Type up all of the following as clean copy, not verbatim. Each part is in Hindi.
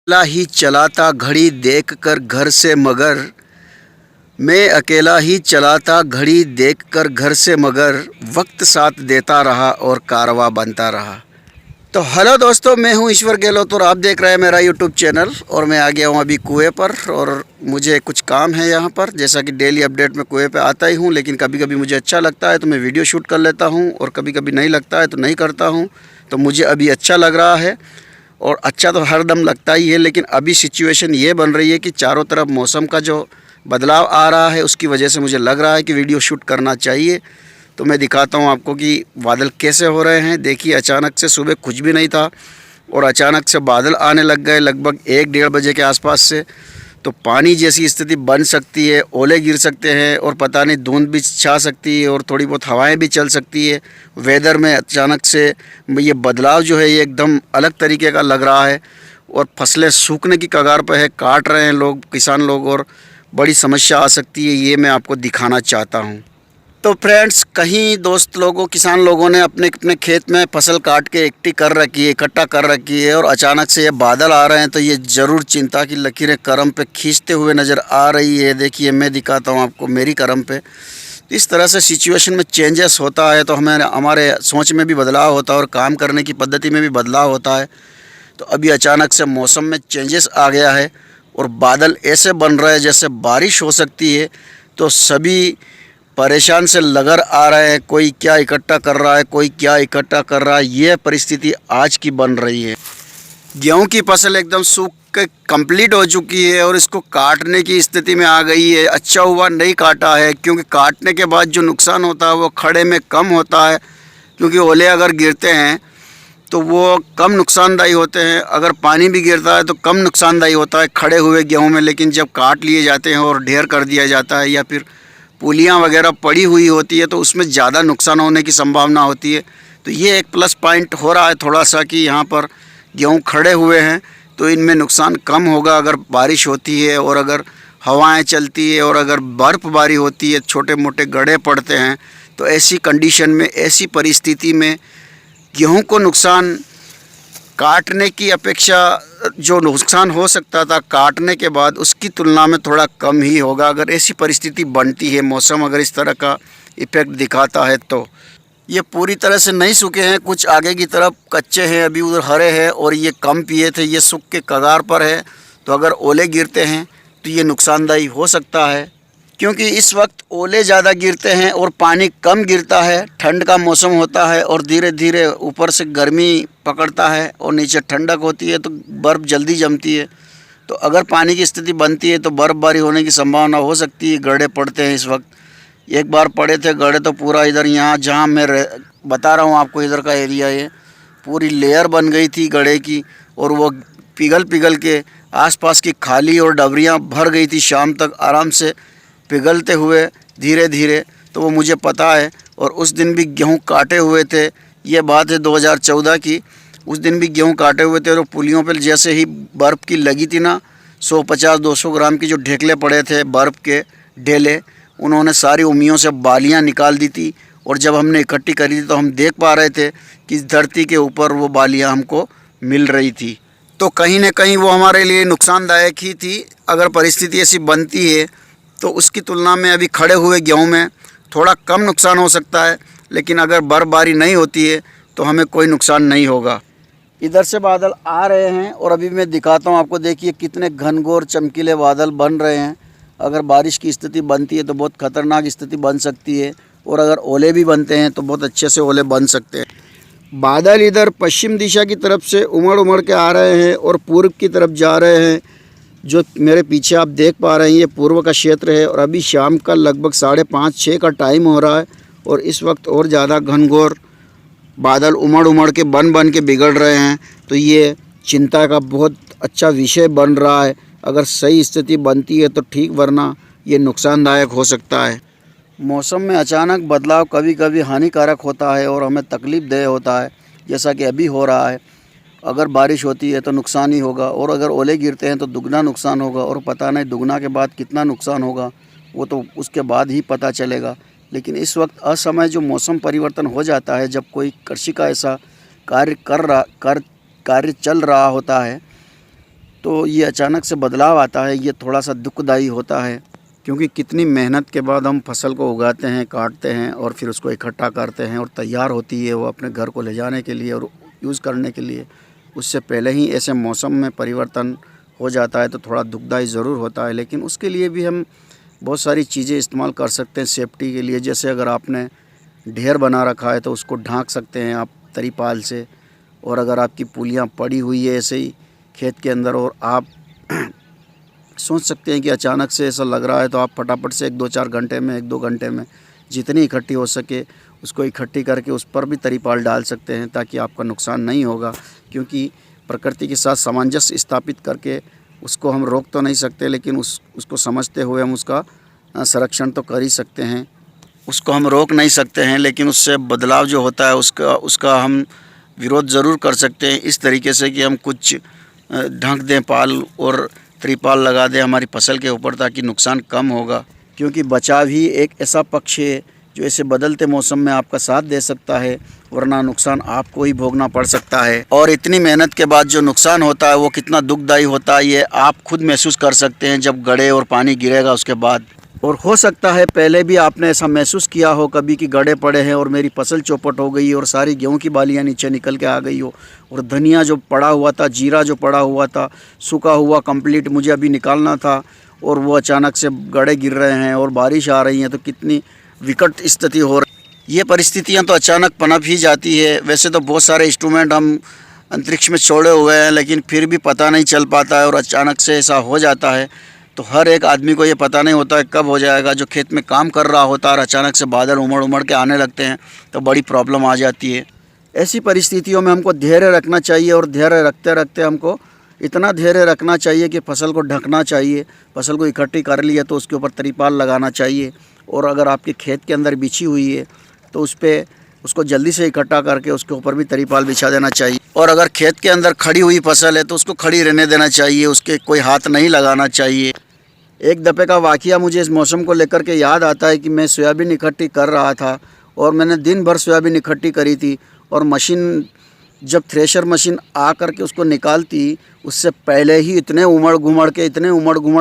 अकेला ही चलाता घड़ी देखकर घर से मगर, मैं अकेला ही चलाता घड़ी देखकर घर से मगर, वक्त साथ देता रहा और कारवां बनता रहा। तो हेलो दोस्तों, मैं हूं ईश्वर गहलोत और आप देख रहे हैं मेरा यूट्यूब चैनल। और मैं आ गया हूं अभी कुएं पर और मुझे कुछ काम है यहां पर। जैसा कि डेली अपडेट में कुएं पे आता ही हूं, लेकिन कभी कभी मुझे अच्छा लगता है तो मैं वीडियो शूट कर लेता हूं और कभी कभी नहीं लगता है तो नहीं करता हूं। तो मुझे अभी अच्छा लग रहा है और अच्छा तो हर दम लगता ही है, लेकिन अभी सिचुएशन ये बन रही है कि चारों तरफ मौसम का जो बदलाव आ रहा है उसकी वजह से मुझे लग रहा है कि वीडियो शूट करना चाहिए। तो मैं दिखाता हूँ आपको कि बादल कैसे हो रहे हैं। देखिए, अचानक से सुबह कुछ भी नहीं था और अचानक से बादल आने लग गए लगभग 1-1:30 बजे के आसपास से। तो पानी जैसी स्थिति बन सकती है, ओले गिर सकते हैं और पता नहीं धुंध भी छा सकती है और थोड़ी बहुत हवाएं भी चल सकती है। वेदर में अचानक से ये बदलाव जो है ये एकदम अलग तरीके का लग रहा है और फसलें सूखने की कगार पर है, काट रहे हैं लोग, किसान लोग, और बड़ी समस्या आ सकती है। ये मैं आपको दिखाना चाहता हूँ। तो फ्रेंड्स, कहीं दोस्त लोगों, किसान लोगों ने अपने अपने खेत में फसल काट के इकट्ठी कर रखी है, इकट्ठा कर रखी है और अचानक से ये बादल आ रहे हैं तो ये ज़रूर चिंता की लकीरें करम पे खींचते हुए नज़र आ रही है। देखिए, मैं दिखाता हूँ आपको मेरी करम पे। इस तरह से सिचुएशन में चेंजेस होता है तो हमें हमारे सोच में भी बदलाव होता है और काम करने की पद्धति में भी बदलाव होता है। तो अभी अचानक से मौसम में चेंजेस आ गया है और बादल ऐसे बन रहे हैं जैसे बारिश हो सकती है। तो सभी परेशान से लगर आ रहे हैं, कोई क्या इकट्ठा कर रहा है, कोई क्या इकट्ठा कर रहा है। ये परिस्थिति आज की बन रही है। गेहूं की फसल एकदम सूख के कंप्लीट हो चुकी है और इसको काटने की स्थिति में आ गई है। अच्छा हुआ नहीं काटा है, क्योंकि काटने के बाद जो नुकसान होता है वो खड़े में कम होता है, क्योंकि ओले अगर गिरते हैं तो वो कम नुकसानदायी होते हैं। अगर पानी भी गिरता है तो कम नुकसानदायी होता है खड़े हुए गेहूं में। लेकिन जब काट लिए जाते हैं और ढेर कर दिया जाता है या फिर पुलियाँ वगैरह पड़ी हुई होती है तो उसमें ज़्यादा नुकसान होने की संभावना होती है। तो ये एक प्लस पॉइंट हो रहा है थोड़ा सा कि यहाँ पर गेहूँ खड़े हुए हैं तो इनमें नुकसान कम होगा अगर बारिश होती है और अगर हवाएं चलती है और अगर बर्फ़बारी होती है, छोटे मोटे गड्ढे पड़ते हैं। तो ऐसी कंडीशन में, ऐसी परिस्थिति में गेहूँ को नुकसान काटने की अपेक्षा जो नुकसान हो सकता था काटने के बाद उसकी तुलना में थोड़ा कम ही होगा अगर ऐसी परिस्थिति बनती है, मौसम अगर इस तरह का इफ़ेक्ट दिखाता है। तो ये पूरी तरह से नहीं सूखे हैं, कुछ आगे की तरफ कच्चे हैं, अभी उधर हरे हैं और ये कम पिए थे, ये सूख के कगार पर है। तो अगर ओले गिरते हैं तो ये नुकसानदायी हो सकता है, क्योंकि इस वक्त ओले ज़्यादा गिरते हैं और पानी कम गिरता है। ठंड का मौसम होता है और धीरे धीरे ऊपर से गर्मी पकड़ता है और नीचे ठंडक होती है तो बर्फ़ जल्दी जमती है। तो अगर पानी की स्थिति बनती है तो बर्फ़बारी होने की संभावना हो सकती है। गड्ढे पड़ते हैं इस वक्त, एक बार पड़े थे गड्ढे तो पूरा इधर, यहाँ जहाँ मैं बता रहा हूँ आपको, इधर का एरिया ये पूरी लेयर बन गई थी गड्ढे की और वो पिघल पिघल के आसपास की खाली और डबरियाँ भर गई थी। शाम तक आराम से पिघलते हुए धीरे धीरे, तो वो मुझे पता है। और उस दिन भी गेहूं काटे हुए थे, ये बात है 2014 की। उस दिन भी गेहूं काटे हुए थे और पुलियों पर जैसे ही बर्फ़ की लगी थी ना, 150-200 ग्राम की जो ढेकले पड़े थे बर्फ़ के ढेले, उन्होंने सारी उमियों से बालियां निकाल दी थी। और जब हमने इकट्ठी करी थी तो हम देख पा रहे थे कि इस धरती के ऊपर वो बालियां हमको मिल रही थी। तो कहीं ना कहीं वो हमारे लिए नुकसानदायक ही थी। अगर परिस्थिति ऐसी बनती है तो उसकी तुलना में अभी खड़े हुए गेहूं में थोड़ा कम नुकसान हो सकता है, लेकिन अगर बर्फ़बारी नहीं होती है तो हमें कोई नुकसान नहीं होगा। इधर से बादल आ रहे हैं और अभी मैं दिखाता हूं आपको। देखिए कितने घनघोर चमकीले बादल बन रहे हैं। अगर बारिश की स्थिति बनती है तो बहुत ख़तरनाक स्थिति बन सकती है और अगर ओले भी बनते हैं तो बहुत अच्छे से ओले बन सकते हैं। बादल इधर पश्चिम दिशा की तरफ से उमड़ उमड़ के आ रहे हैं और पूर्व की तरफ जा रहे हैं। जो मेरे पीछे आप देख पा रहे हैं ये पूर्व का क्षेत्र है और अभी शाम का लगभग 5:30-6 का टाइम हो रहा है और इस वक्त और ज़्यादा घनघोर बादल उमड़ उमड़ के बन के बिगड़ रहे हैं। तो ये चिंता का बहुत अच्छा विषय बन रहा है। अगर सही स्थिति बनती है तो ठीक, वरना ये नुकसानदायक हो सकता है। मौसम में अचानक बदलाव कभी कभी हानिकारक होता है और हमें तकलीफ़ देह होता है, जैसा कि अभी हो रहा है। अगर बारिश होती है तो नुकसान ही होगा और अगर ओले गिरते हैं तो दुगना नुकसान होगा और पता नहीं दुगना के बाद कितना नुकसान होगा, वो तो उसके बाद ही पता चलेगा। लेकिन इस वक्त असमय जो मौसम परिवर्तन हो जाता है, जब कोई कृषि का ऐसा कार्य चल रहा होता है तो ये अचानक से बदलाव आता है, ये थोड़ा सा दुखदाई होता है, क्योंकि कितनी मेहनत के बाद हम फसल को उगाते हैं, काटते हैं और फिर उसको इकट्ठा करते हैं और तैयार होती है वो अपने घर को ले जाने के लिए और यूज़ करने के लिए। उससे पहले ही ऐसे मौसम में परिवर्तन हो जाता है तो थोड़ा दुखदाई ज़रूर होता है, लेकिन उसके लिए भी हम बहुत सारी चीज़ें इस्तेमाल कर सकते हैं सेफ्टी के लिए। जैसे अगर आपने ढेर बना रखा है तो उसको ढाँक सकते हैं आप तरीपाल से, और अगर आपकी पुलियाँ पड़ी हुई है ऐसे ही खेत के अंदर और आप सोच सकते हैं कि अचानक से ऐसा लग रहा है, तो आप फटाफट से 1-2-4 घंटे में 1-2 घंटे में जितनी इकट्ठी हो सके उसको इकट्ठी करके उस पर भी तरीपाल डाल सकते हैं, ताकि आपका नुकसान नहीं होगा। क्योंकि प्रकृति के साथ सामंजस्य स्थापित करके उसको हम रोक तो नहीं सकते, लेकिन उसको समझते हुए हम उसका संरक्षण तो कर ही सकते हैं। उसको हम रोक नहीं सकते हैं, लेकिन उससे बदलाव जो होता है उसका हम विरोध ज़रूर कर सकते हैं, इस तरीके से कि हम कुछ ढक दें पाल और त्रिपाल लगा दें हमारी फसल के ऊपर, ताकि नुकसान कम होगा। क्योंकि बचाव ही एक ऐसा पक्ष है जो ऐसे बदलते मौसम में आपका साथ दे सकता है, वरना नुकसान आपको ही भोगना पड़ सकता है। और इतनी मेहनत के बाद जो नुकसान होता है वो कितना दुखदाई होता है, ये आप खुद महसूस कर सकते हैं जब गड़े और पानी गिरेगा उसके बाद। और हो सकता है पहले भी आपने ऐसा महसूस किया हो कभी कि गड़े पड़े हैं और मेरी फसल चौपट हो गई और सारी गेहूं की बालियां नीचे निकल के आ गई हो, और धनिया जो पड़ा हुआ था, जीरा जो पड़ा हुआ था, सूखा हुआ कंप्लीट मुझे अभी निकालना था, और वो अचानक से गड़े गिर रहे हैं और बारिश आ रही है, तो कितनी विकट स्थिति हो रही। ये परिस्थितियाँ तो अचानक पनप ही जाती है। वैसे तो बहुत सारे इंस्ट्रूमेंट हम अंतरिक्ष में छोड़े हुए हैं, लेकिन फिर भी पता नहीं चल पाता है और अचानक से ऐसा हो जाता है। तो हर एक आदमी को ये पता नहीं होता है कब हो जाएगा। जो खेत में काम कर रहा होता है और अचानक से बादल उमड़ के आने लगते हैं तो बड़ी प्रॉब्लम आ जाती है। ऐसी परिस्थितियों में हमको धैर्य रखना चाहिए, और धैर्य रखते रखते हमको इतना धैर्य रखना चाहिए कि फसल को ढकना चाहिए। फसल को इकट्ठी कर लिया तो उसके ऊपर त्रिपाल लगाना चाहिए, और अगर आपके खेत के अंदर बिछी हुई है तो उस पर उसको जल्दी से इकट्ठा करके उसके ऊपर भी त्रिपाल बिछा देना चाहिए। और अगर खेत के अंदर खड़ी हुई फसल है तो उसको खड़ी रहने देना चाहिए, उसके कोई हाथ नहीं लगाना चाहिए। एक दफ़े का वाक़या मुझे इस मौसम को लेकर के याद आता है कि मैं सोयाबीन इकट्ठी कर रहा था और मैंने दिन भर सोयाबीन इकट्ठी करी थी, और मशीन जब थ्रेशर मशीन आ कर के उसको निकालती उससे पहले ही इतने उमड़ घुमड़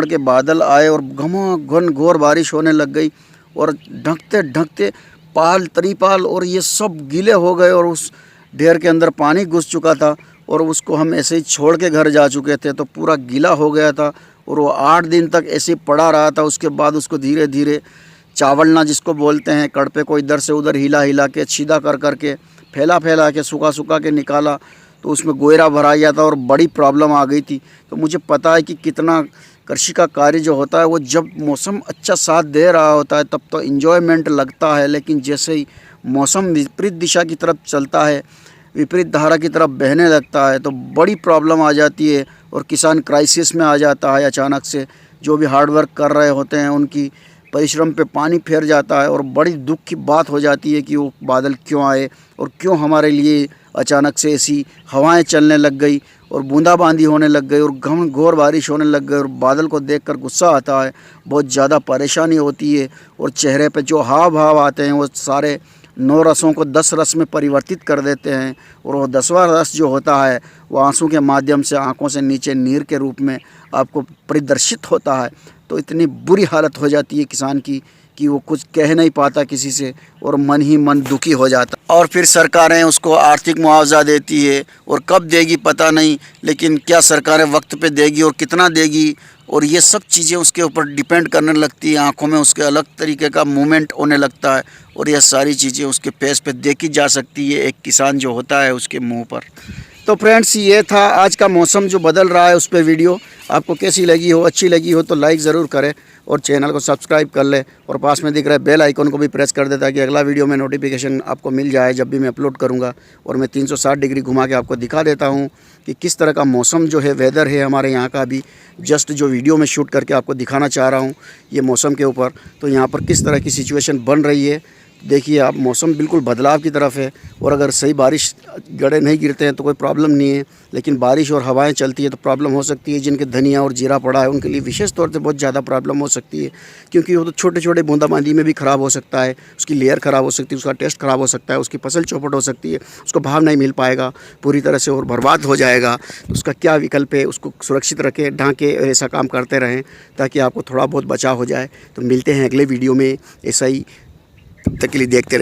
के बादल आए और घन घोर बारिश होने लग गई, और ढकते ढकते पाल त्रिपाल और ये सब गीले हो गए, और उस ढेर के अंदर पानी घुस चुका था, और उसको हम ऐसे ही छोड़ के घर जा चुके थे तो पूरा गीला हो गया था, और वो 8 दिन तक ऐसे ही पड़ा रहा था। उसके बाद उसको धीरे धीरे चावलना जिसको बोलते हैं, कड़पे को इधर से उधर हिला के सीधा कर के फैला के सूखा के निकाला, तो उसमें गोयरा भरा गया था और बड़ी प्रॉब्लम आ गई थी। तो मुझे पता है कि कितना कृषि का कार्य जो होता है वो जब मौसम अच्छा साथ दे रहा होता है तब तो इन्जॉयमेंट लगता है, लेकिन जैसे ही मौसम विपरीत दिशा की तरफ चलता है, विपरीत धारा की तरफ बहने लगता है, तो बड़ी प्रॉब्लम आ जाती है और किसान क्राइसिस में आ जाता है। अचानक से जो भी हार्ड वर्क कर रहे होते हैं उनकी परिश्रम पे पानी फेर जाता है, और बड़ी दुख की बात हो जाती है कि वो बादल क्यों आए और क्यों हमारे लिए अचानक से ऐसी हवाएं चलने लग गई और बूंदाबांदी होने लग गई और घोर बारिश होने लग गई। और बादल को देखकर गुस्सा आता है, बहुत ज़्यादा परेशानी होती है, और चेहरे पे जो हाव भाव आते हैं वो सारे 9 रसों को 10 रस में परिवर्तित कर देते हैं, और वो 10वां रस जो होता है वो आंसू के माध्यम से आंखों से नीचे नीर के रूप में आपको प्रदर्शित होता है। तो इतनी बुरी हालत हो जाती है किसान की कि वो कुछ कह नहीं पाता किसी से, और मन ही मन दुखी हो जाता। और फिर सरकारें उसको आर्थिक मुआवजा देती है, और कब देगी पता नहीं, लेकिन क्या सरकारें वक्त पे देगी और कितना देगी, और ये सब चीज़ें उसके ऊपर डिपेंड करने लगती है। आंखों में उसके अलग तरीके का मूवमेंट होने लगता है, और यह सारी चीज़ें उसके फेस पे देखी जा सकती है एक किसान जो होता है उसके मुंह पर। तो फ्रेंड्स, ये था आज का मौसम जो बदल रहा है उस पर वीडियो। आपको कैसी लगी हो, अच्छी लगी हो तो लाइक ज़रूर करें और चैनल को सब्सक्राइब कर ले, और पास में दिख रहा है बेल आइकन को भी प्रेस कर दे ताकि अगला वीडियो में नोटिफिकेशन आपको मिल जाए जब भी मैं अपलोड करूँगा। और मैं 360 डिग्री घुमा के आपको दिखा देता हूँ कि किस तरह का मौसम जो है, वेदर है हमारे यहाँ का। अभी जस्ट जो वीडियो में शूट करके आपको दिखाना चाह रहा हूँ ये मौसम के ऊपर, तो यहाँ पर किस तरह की सिचुएशन बन रही है। देखिए आप, मौसम बिल्कुल बदलाव की तरफ है, और अगर सही बारिश गड़े नहीं गिरते हैं तो कोई प्रॉब्लम नहीं है, लेकिन बारिश और हवाएं चलती है तो प्रॉब्लम हो सकती है। जिनके धनिया और जीरा पड़ा है उनके लिए विशेष तौर पे बहुत ज़्यादा प्रॉब्लम हो सकती है, क्योंकि वो तो छोटे छोटे बूंदाबांदी में भी ख़राब हो सकता है, उसकी लेयर ख़राब हो सकती है, उसका टेस्ट ख़राब हो सकता है, उसकी फसल चौपट हो सकती है, उसको भाव नहीं मिल पाएगा पूरी तरह से और बर्बाद हो जाएगा। तो उसका क्या विकल्प है, उसको सुरक्षित रखें, ढांके, ऐसा काम करते रहें ताकि आपको थोड़ा बहुत बचाव हो जाए। तो मिलते हैं अगले वीडियो में ऐसा ही, तब तक के लिए देखते रहिए।